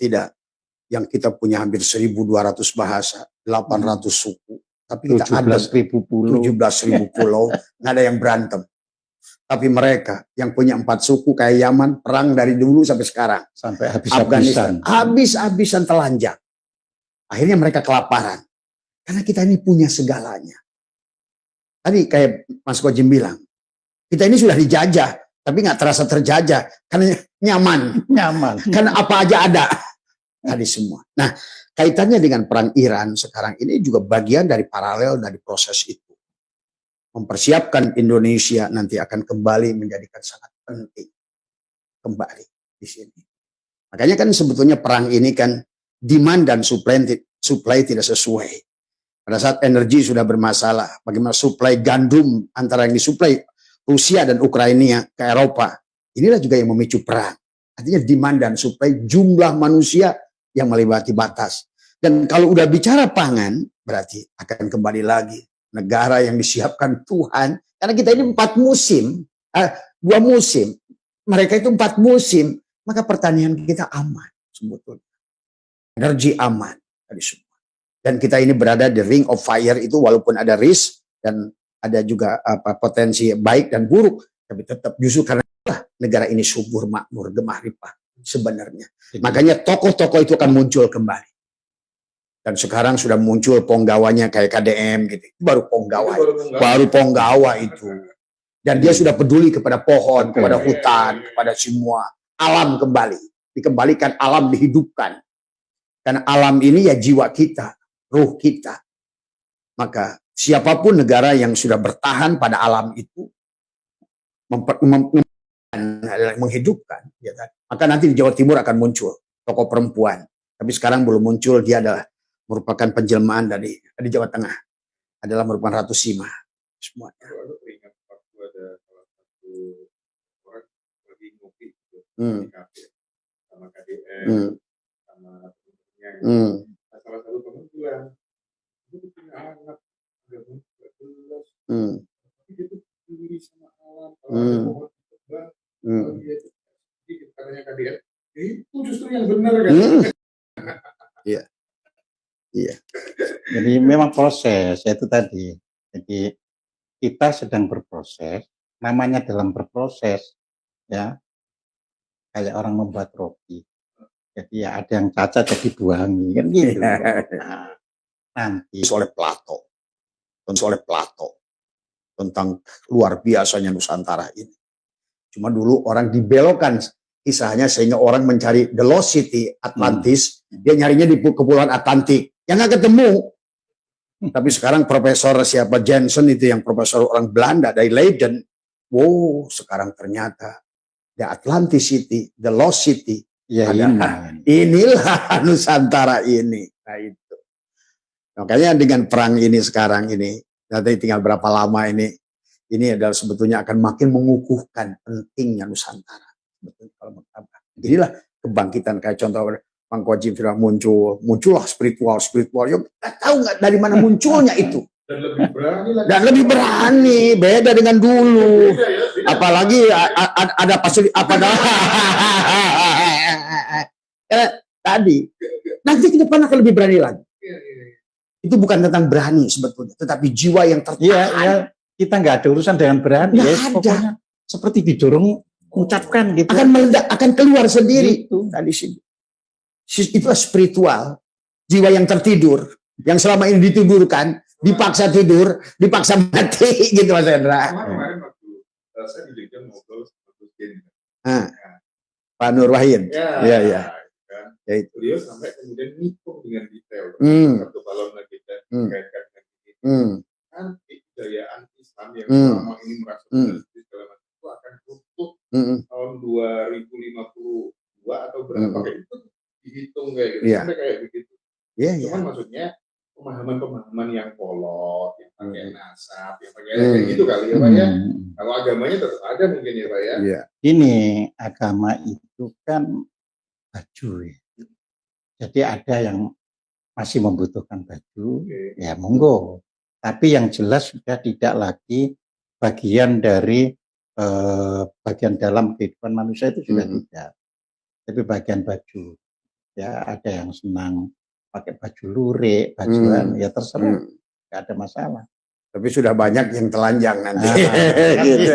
A: kita punya hampir 1.200 bahasa, 800 suku, tapi kita ada
B: 17.000 pulau,
A: 17.000 pulau, nggak ada yang berantem. Tapi mereka yang punya 4 suku kayak Yaman, perang dari dulu sampai sekarang,
B: sampai
A: Afghanistan, habis-habisan telanjang. Akhirnya mereka kelaparan. Karena kita ini punya segalanya. Tadi kayak Mas Kojim bilang, kita ini sudah dijajah, tapi nggak terasa terjajah karena nyaman. Karena apa aja ada. Tadi semua. Nah, kaitannya dengan perang Iran sekarang ini juga bagian dari paralel dari proses itu. Mempersiapkan Indonesia nanti akan kembali menjadikan sangat penting kembali di sini. Makanya kan sebetulnya perang ini kan demand dan supply tidak sesuai. Pada saat energi sudah bermasalah, bagaimana supply gandum antara yang disuplai Rusia dan Ukraina ke Eropa, inilah juga yang memicu perang. Artinya demand dan supply, jumlah manusia yang melewati batas. Dan kalau udah bicara pangan, berarti akan kembali lagi negara yang disiapkan Tuhan. Karena kita ini 4 musim, 2 musim, mereka itu 4 musim, maka pertanian kita aman sebetulnya. Energi aman tadi semua. Dan kita ini berada di ring of fire itu, walaupun ada risk dan ada juga potensi baik dan buruk, tapi tetap justru karena negara ini subur, makmur, gemah ripah sebenarnya. Makanya tokoh-tokoh itu akan muncul kembali. Dan sekarang sudah muncul ponggawanya kayak KDM gitu. Baru ponggawa itu. Dan dia sudah peduli kepada pohon, kepada hutan, kepada semua alam kembali. Dikembalikan alam, dihidupkan. Karena alam ini ya jiwa kita, ruh kita. Maka siapapun negara yang sudah bertahan pada alam itu, menghidupkan, ya kan? Maka nanti di Jawa Timur akan muncul tokoh perempuan. Tapi sekarang belum muncul, dia adalah merupakan penjelmaan dari Jawa Tengah. Adalah merupakan Ratu Sima. Semuanya.
C: Ingat waktu ada salah satu orang lagi ngopi di kafe sama KDM, sama temennya. Salah satu temen bilang, itu punya anak, udah 12, tapi dia tuh peduli sama alam, kalau ada pohon tebang, kalau dia itu katanya KDM, itu justru yang benar kan?
A: Iya. Iya.
B: Jadi memang proses itu tadi. Jadi kita sedang berproses, namanya dalam berproses, ya kayak orang membuat roti. Jadi ya ada yang cacat jadi buangi kan gitu. Nah, nanti
A: oleh Plato tentang luar biasanya Nusantara ini. Cuma dulu orang dibelokkan kisahnya sehingga orang mencari the lost city Atlantis, dia nyarinya di kepulauan Atlantik, yang nggak ketemu. Tapi sekarang Profesor siapa Jensen itu yang profesor orang Belanda dari Leiden, wow sekarang ternyata the Atlantis City, the lost city,
B: Ya
A: inilah Nusantara ini. Nah itu. Makanya dengan perang ini sekarang ini, nanti tinggal berapa lama ini adalah sebetulnya akan makin mengukuhkan pentingnya Nusantara. Inilah kebangkitan kayak contoh Bang Koji bilang muncullah spiritual. Yuk, tahu nggak dari mana munculnya itu? Dan lebih berani, beda dengan dulu. Apalagi ada pasti apa tadi. Nanti ke depan akan lebih berani lagi. Itu bukan tentang berani sebetulnya, tetapi jiwa yang tertahan.
B: Ya, kita nggak ada urusan dengan berani. Ya, pokoknya seperti didorong ucapkan gitu.
A: Akan meledak, akan keluar sendiri. Itu tadi sih. Itulah spiritual, jiwa yang tertidur, yang selama ini ditidurkan, dipaksa tidur, dipaksa mati, gitu Mas Hendra.
C: Kemarin waktu saya di Jogja ngobrol sama Gus Jen.
A: Pak Nur Wahid.
C: Ya itu. Beliau sampai kemudian ngitung dengan detail. Satu balon lagi dan kaitkan dengan ini. Kan kebudayaan Islam yang selama ini merasa segala macam itu akan runtuh tahun 2052 atau berapa kayak itu dihitung kayak gitu, sampai kayak begitu. Cuman maksudnya pemahaman yang polos, yang pakai nasab, yang pakai kayak gitu kali ya Pak ya. Kalau agamanya tetap ada mungkin ya Pak ya.
B: Ini agama itu kan baju ya. Jadi ada yang masih membutuhkan baju, ya monggo. Tapi yang jelas sudah tidak lagi bagian dari bagian dalam kehidupan manusia itu sudah tidak. Tapi bagian baju. Ya ada yang senang pakai baju lurik, bajuan, ya terserah, nggak ada masalah.
A: Tapi sudah banyak yang telanjang nanti.
B: Gitu.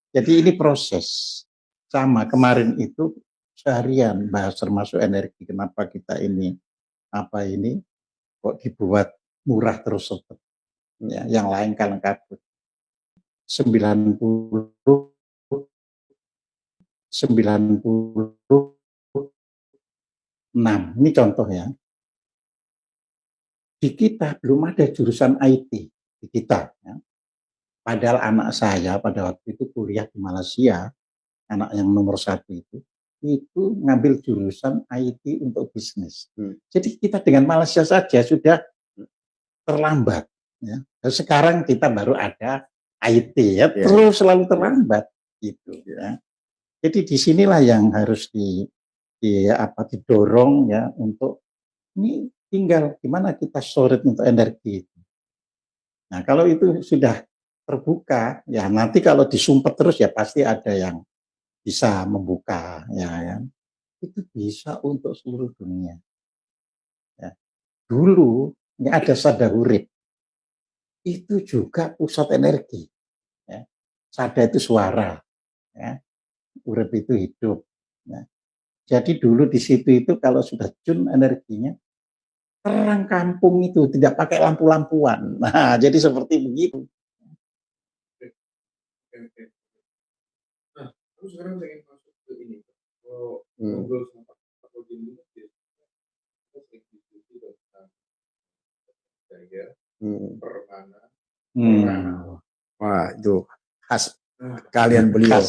B: Jadi ini proses. Sama kemarin itu seharian bahas termasuk energi. Kenapa kita ini kok dibuat murah terus ya, yang lain kalang kabut. 96, ini contoh ya. Di kita belum ada jurusan IT di kita. Ya. Padahal anak saya pada waktu itu kuliah di Malaysia, anak yang nomor 1 itu ngambil jurusan IT untuk bisnis. Jadi kita dengan Malaysia saja sudah terlambat. Ya. Dan sekarang kita baru ada IT ya, terus selalu terlambat gitu. Ya. Jadi disinilah yang harus didorong ya untuk ini tinggal gimana kita storage untuk energi itu. Nah kalau itu sudah terbuka ya nanti kalau disumpet terus ya pasti ada yang bisa membuka ya. Itu bisa untuk seluruh dunia. Ya. Dulu ini ada sada urip. Itu juga pusat energi. Ya. Sada itu suara. Ya. Urip itu hidup. Ya. Jadi dulu di situ itu kalau sudah jun energinya, terang kampung itu tidak pakai lampu-lampuan. Nah, jadi seperti begitu.
C: Nah, aku sekarang pengen masuk ke ini. Kalau ngobrol sama Pak Ojin ini, kita sering diskusi tentang gaya, permana.
A: Wah, itu khas kalian beliau.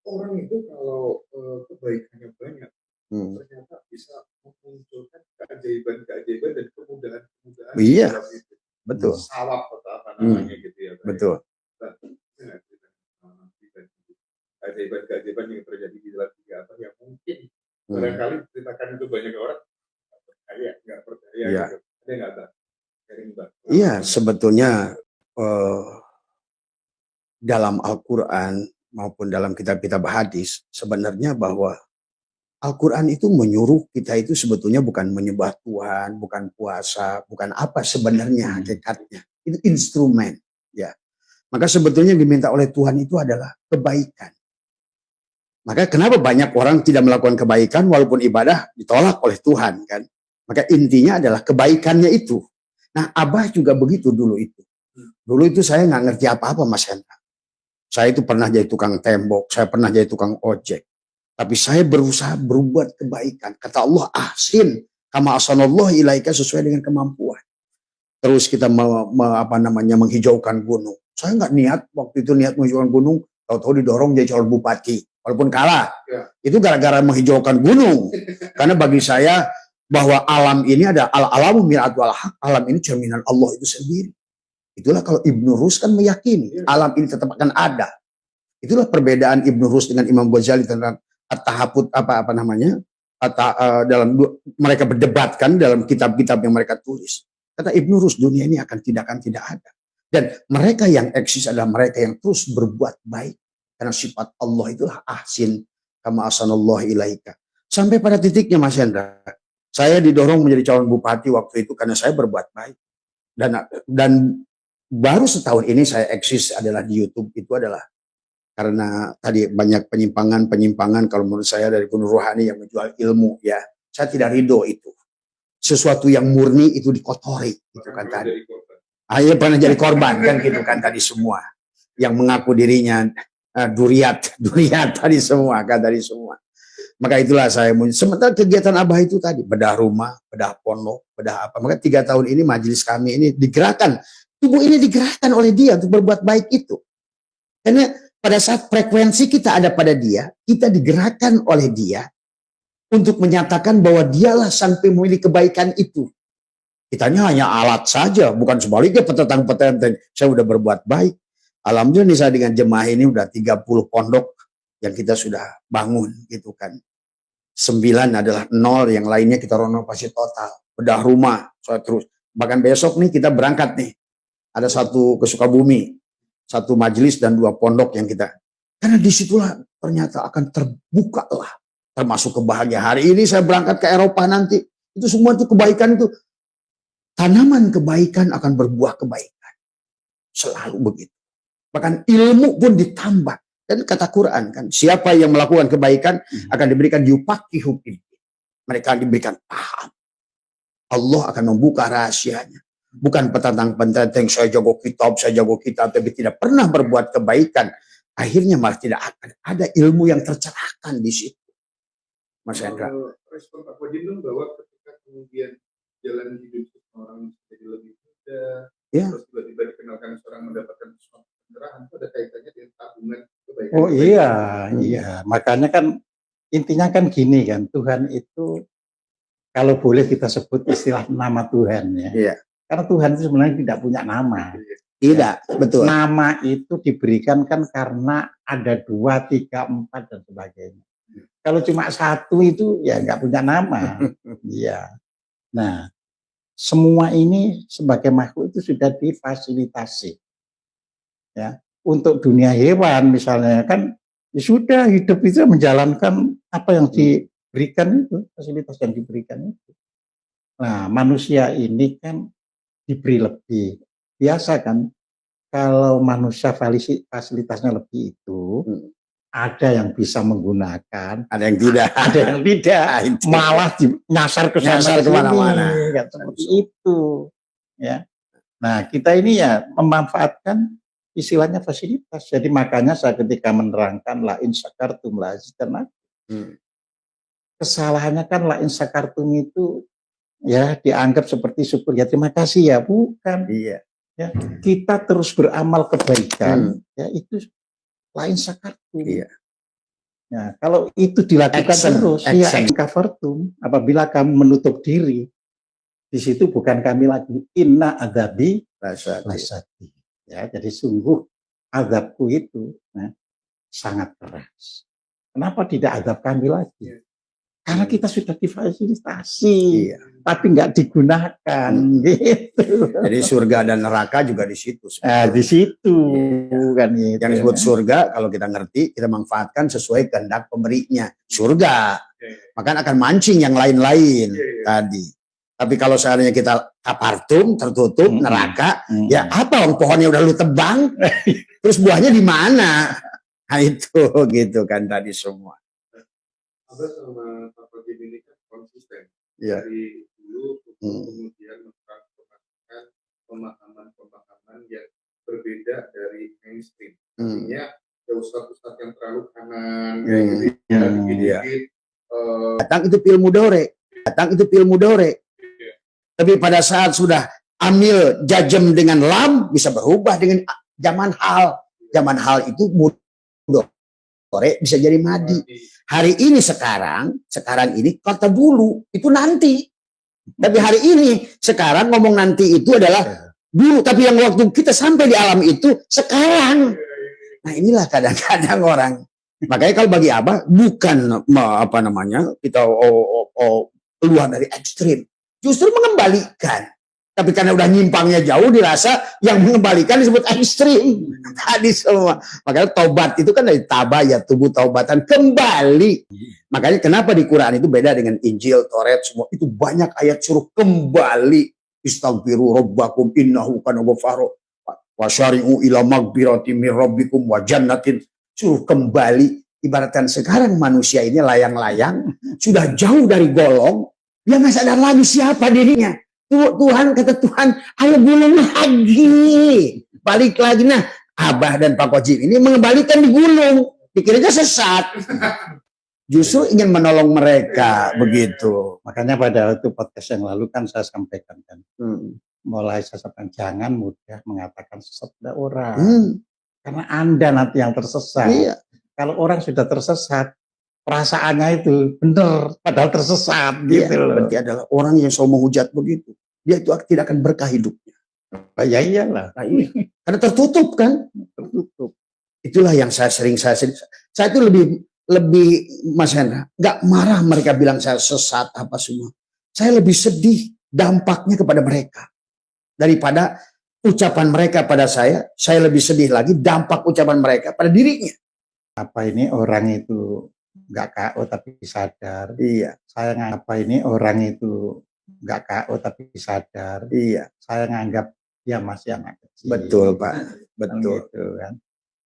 C: Orang itu kalau kebaikannya banyak, ternyata bisa memunculkan keajaiban dan kemudahan-kemudahan.
A: Iya, betul.
C: Sawab atau apa namanya gitu ya.
A: Betul.
C: Keajaiban yang terjadi di dalam kegiatan yang mungkin barangkali ceritakan itu banyak orang nggak percaya.
A: Iya.
C: Gitu. Ada nggak ada?
A: Iya, sebetulnya dalam Al-Quran maupun dalam kitab-kitab hadis sebenarnya bahwa Al-Quran itu menyuruh kita itu sebetulnya bukan menyembah Tuhan, bukan puasa, bukan apa sebenarnya hakikatnya. Itu instrumen, ya. Maka sebetulnya yang diminta oleh Tuhan itu adalah kebaikan. Maka kenapa banyak orang tidak melakukan kebaikan walaupun ibadah ditolak oleh Tuhan kan? Maka intinya adalah kebaikannya itu. Nah, Abah juga begitu dulu itu. Dulu itu saya nggak ngerti apa-apa Mas Hendra. Saya itu pernah jadi tukang tembok, saya pernah jadi tukang ojek. Tapi saya berusaha berbuat kebaikan. Kata Allah, ahsin kama ahsanallahu ilaika, sesuai dengan kemampuan. Terus kita menghijaukan gunung. Saya nggak niat waktu itu menghijaukan gunung, tahu-tahu didorong jadi calon bupati, walaupun kalah. Ya. Itu gara-gara menghijaukan gunung. Karena bagi saya bahwa alam ini ada al-alamu mir'atul haq, alam ini cerminan Allah itu sendiri. Itulah kalau Ibnu Rus kan meyakini alam ini tetap akan ada. Itulah perbedaan Ibnu Rus dengan Imam Ghazali tentang at-tahaput dalam mereka berdebatkan dalam kitab-kitab yang mereka tulis. Kata Ibnu Rus, dunia ini tidak akan ada. Dan mereka yang eksis adalah mereka yang terus berbuat baik. Karena sifat Allah itulah ahsin kama ahsanallahu ilaika. Sampai pada titiknya Mas Hendra, saya didorong menjadi calon bupati waktu itu karena saya berbuat baik. Dan baru setahun ini saya eksis adalah di YouTube, itu adalah karena tadi banyak penyimpangan kalau menurut saya dari Gunung Rohani yang menjual ilmu, ya. Saya tidak ridho itu. Sesuatu yang murni itu dikotori, gitu kan tadi. Akhirnya pernah jadi korban kan gitu kan tadi semua. Yang mengaku dirinya duriat tadi semua kan tadi semua. Maka itulah saya sementara kegiatan Abah itu tadi bedah rumah, bedah pondok, bedah apa. Maka 3 tahun ini majelis kami ini digerakkan, tubuh ini digerakkan oleh dia untuk berbuat baik itu. Karena pada saat frekuensi kita ada pada dia, kita digerakkan oleh dia untuk menyatakan bahwa dialah sang pemilik kebaikan itu. Kitanya hanya alat saja, bukan sebaliknya petentang-petenteng. Saya udah berbuat baik. Alhamdulillah saya dengan jemaah ini udah 30 pondok yang kita sudah bangun gitu kan. 9 adalah 0, yang lainnya kita renovasi total. Bedah rumah, saya terus. Bahkan besok nih kita berangkat nih. Ada 1 ke Sukabumi, 1 majelis dan 2 pondok yang kita. Karena disitulah ternyata akan terbuka lah. Termasuk kebahagiaan. Hari ini saya berangkat ke Eropa nanti. Itu semua itu kebaikan itu. Tanaman kebaikan akan berbuah kebaikan. Selalu begitu. Bahkan ilmu pun ditambah. Dan kata Quran kan, siapa yang melakukan kebaikan akan diberikan yupaqihu fid din. Mereka diberikan paham. Allah akan membuka rahasianya. Bukan petantang-petantang saya jago kitab, tapi tidak pernah berbuat kebaikan. Akhirnya malah tidak akan ada ilmu yang tercerahkan di situ. Mas Hendra.
C: Respon Pak Kodin bahwa ketika kemudian jalan hidup orang jadi lebih mudah, terus tiba-tiba dikenalkan seorang mendapatkan sesuatu pencerahan, itu ada kaitannya dengan tabungan kebaikan.
B: Oh iya, iya. Makanya kan intinya kan gini kan, Tuhan itu kalau boleh kita sebut istilah nama Tuhan ya.
A: Iya.
B: Karena Tuhan itu sebenarnya tidak punya nama.
A: Tidak, betul.
B: Nama itu diberikan kan karena ada 2, 3, 4 dan sebagainya. Kalau cuma 1 itu ya nggak punya nama. Iya. Nah, semua ini sebagai makhluk itu sudah difasilitasi. Ya, untuk dunia hewan misalnya kan ya sudah hidup itu menjalankan apa yang diberikan itu, fasilitas yang diberikan itu. Nah, manusia ini kan diberi lebih. Biasa kan kalau manusia fasilitasnya lebih itu ada yang bisa menggunakan,
A: ada yang tidak,
B: malah nyasar ke mana-mana, seperti itu, ya. Nah, kita ini ya memanfaatkan istilahnya fasilitas. Jadi makanya saya ketika menerangkan lain sakartum la azidannakum. Kesalahannya kan lain sakartum itu ya dianggap seperti syukur ya terima kasih ya, bukan.
A: Iya.
B: Ya, kita terus beramal kebaikan, ya itu lain sakartum.
A: Iya.
B: Nah, kalau itu dilakukan terus, ya kafartum, apabila kamu menutup diri, di situ bukan kami lagi, inna adzabi lasati. Ya, jadi sungguh azabku itu sangat keras. Kenapa tidak azab kami lagi? Karena kita sudah difasilitasi, tapi nggak digunakan, gitu.
A: Jadi surga dan neraka juga di situ.
B: Di situ kan.
A: Gitu. Yang disebut surga, kalau kita ngerti, kita manfaatkan sesuai kehendak pemberinya. Surga, maka akan mancing yang lain-lain tadi. Tapi kalau seandainya kita kapartum, tertutup, neraka, ya apa? Pohonnya udah lu tebang, terus buahnya di mana? Nah itu gitu kan tadi semua.
C: Abah sama Pak Kodin ini kan konsisten
A: dari
C: dulu kemudian memperhatikan pemahaman yang berbeda dari mainstream. Artinya ustadz yang terlalu kanan,
A: Iya. Datang itu fil mudhari. Tapi pada saat sudah amil jajem dengan lam bisa berubah dengan zaman hal. Zaman hal itu mudhari bisa jadi madi. Hari ini sekarang ini kata dulu itu nanti. Tapi hari ini sekarang ngomong nanti itu adalah dulu. Tapi yang waktu kita sampai di alam itu sekarang. Nah inilah kadang-kadang orang. Makanya kalau bagi Abah bukan kita keluar dari ekstrim. Justru mengembalikan. Tapi karena udah nyimpangnya jauh dirasa yang mengembalikan disebut ekstrim. Tadi semua. Makanya taubat itu kan dari tabayat, tubuh taubatan kembali. Makanya kenapa di Quran itu beda dengan Injil, Taurat semua. Itu banyak ayat suruh kembali. Istaghfiru rabbakum innahu kana ghafara. Wa syari'u ila maghfirati mir rabbikum wa jannatin. Suruh kembali. Ibaratkan sekarang manusia ini layang-layang. Sudah jauh dari golong. Dia nggak sadar lagi siapa dirinya. Tuhan, kata Tuhan, ayo gulung lagi. Balik lagi. Nah, Abah dan Pak Kojim ini mengembalikan di gulung. Pikirnya sesat. Justru ingin menolong mereka. Begitu.
B: Makanya pada waktu podcast yang lalu kan saya sampaikan kan. Mulai saya sampaikan, jangan mudah mengatakan sesat pada orang. Karena Anda nanti yang tersesat.
A: Iya.
B: Kalau orang sudah tersesat, perasaannya itu benar, padahal tersesat gitu loh.
A: Berarti adalah orang yang selalu menghujat begitu. Dia itu tidak akan berkah hidupnya.
B: Ya iyalah.
A: Nah, iya. Karena tertutup kan? Tertutup. Itulah yang saya itu lebih Mas Hendra, nggak marah mereka bilang saya sesat apa semua. Saya lebih sedih dampaknya kepada mereka. Daripada ucapan mereka pada saya lebih sedih lagi dampak ucapan mereka pada dirinya.
B: Apa ini orang itu nggak KO tapi sadar.
A: Iya.
B: Saya nganggap ini orang itu nggak KO tapi sadar.
A: Iya.
B: Saya nganggap dia masih anak kecil.
A: Betul Pak. Betul.
B: Gitu, kan.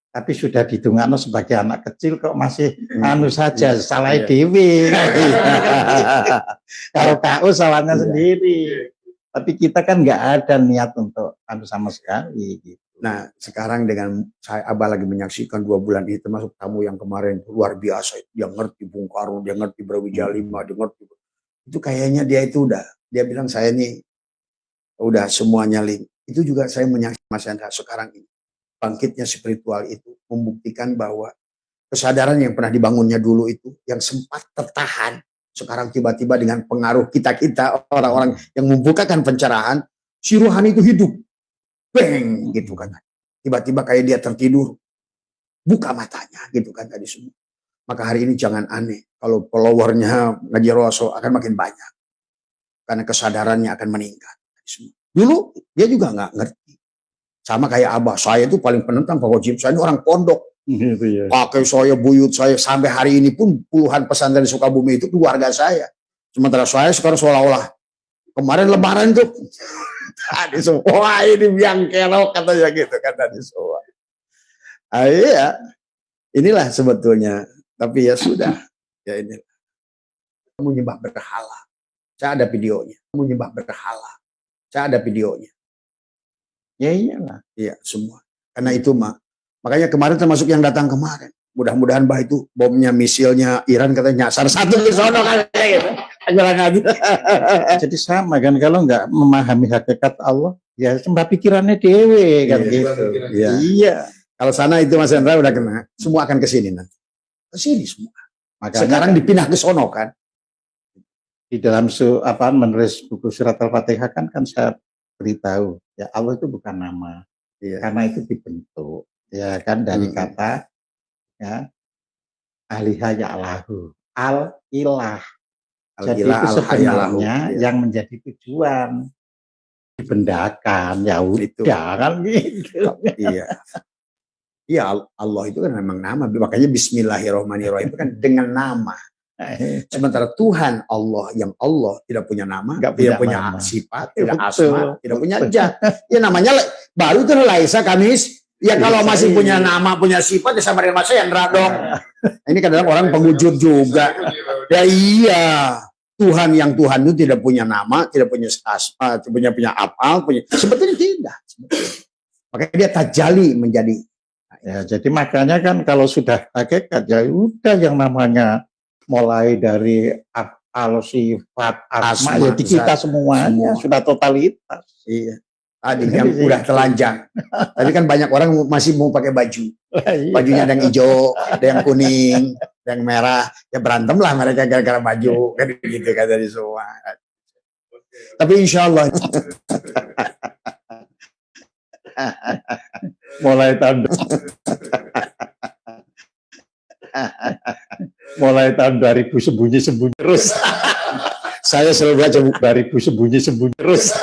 B: Tapi sudah didungakno sebagai anak kecil kok masih anu saja salah dewi. Kalau KO salahnya sendiri. Tapi kita kan nggak ada niat untuk anu sama sekali. Gitu.
A: Nah, sekarang dengan saya Abah lagi menyaksikan 2 bulan ini termasuk tamu yang kemarin luar biasa. Dia ngerti Bung Karno, dia ngerti Brawijaya 5, dia ngerti. Itu kayaknya dia itu dia bilang saya nih udah semuanya link. Itu juga saya menyaksikan Mas Hendra sekarang ini. Bangkitnya spiritual itu membuktikan bahwa kesadaran yang pernah dibangunnya dulu itu yang sempat tertahan sekarang tiba-tiba dengan pengaruh kita orang-orang yang membukakan pencerahan, si rohani itu hidup. Bang gitu kan. Tiba-tiba kayak dia tertidur. Buka matanya gitu kan tadi semua. Maka hari ini jangan aneh kalau followernya Ngaji Rasul akan makin banyak. Karena kesadarannya akan meningkat. Dulu dia juga nggak ngerti. Sama kayak Abah, saya itu paling penentang Pak Kojim. Saya ini orang pondok.
B: Gitu ya.
A: Pakai saya, buyut saya. Sampai hari ini pun puluhan pesantren di Sukabumi itu keluarga saya. Sementara saya sekarang seolah-olah kemarin lebaran tuh tadi semua ini biang kerok katanya gitu kan tadi semua. Iya, inilah sebetulnya. Tapi ya sudah, ya ini. Menyembah berhala. Saya ada videonya. Menyembah berhala. Saya ada videonya.
B: Ya iyalah.
A: Iya semua. Karena itu makanya kemarin termasuk yang datang kemarin. Mudah-mudahan bah itu bomnya misilnya Iran katanya nyasar satu di sono kan gitu.
B: Jadi sama kan kalau nggak memahami hakikat Allah, ya sembah pikirannya dewe kan gitu. Iya.
A: Kalau sana itu Mas Hendra udah kena, semua akan ke sini nanti. Ke sini semua.
B: Makanya
A: sekarang dipindah ke sono kan.
B: Di dalam menulis buku Surat Al-Fatihah kan saya beritahu, ya Allah itu bukan nama.
A: Iya.
B: Karena itu dibentuk ya kan dari kata ya aliha ya'lahu al-ilah. Jadi itu sebenarnya yang menjadi tujuan dibendakan ya udah kan gitu.
A: Iya. Iya Allah itu kan memang nama, makanya Bismillahirrahmanirrahim itu kan dengan nama. Sementara Tuhan Allah yang Allah tidak punya nama, tidak punya sifat, tidak asma, tidak punya zat. Ya namanya baru itu Laisa Kamis. Ya kalau masih punya nama, punya sifat ya sama dengan Mas Hendra dong. Ini kadang-kadang orang pengujur juga. Ya iya. Tuhan yang Tuhan itu tidak punya nama, tidak punya asma, punya apal, sebetulnya tidak. Makanya dia tajali menjadi. Nah,
B: Ya, jadi makanya kan kalau sudah hakikat ya udah yang namanya mulai dari afal, sifat, asma,
A: Asma,
B: ya di kita
A: zat,
B: semuanya
A: semua.
B: sudah totalitas.
A: Iya. Tadi yang udah telanjang. Tapi kan banyak orang masih mau pakai baju.
B: Iya.
A: Bajunya ada yang hijau, ada yang kuning, ada yang merah. Ya berantem lah mereka gara-gara baju. Kan gitu kata di semua. Tapi insya Allah.
B: mulai tahun mulai tahun 2000 sembunyi-sembunyi terus.
A: Saya selalu baca buku.
B: 2000 sembunyi-sembunyi terus.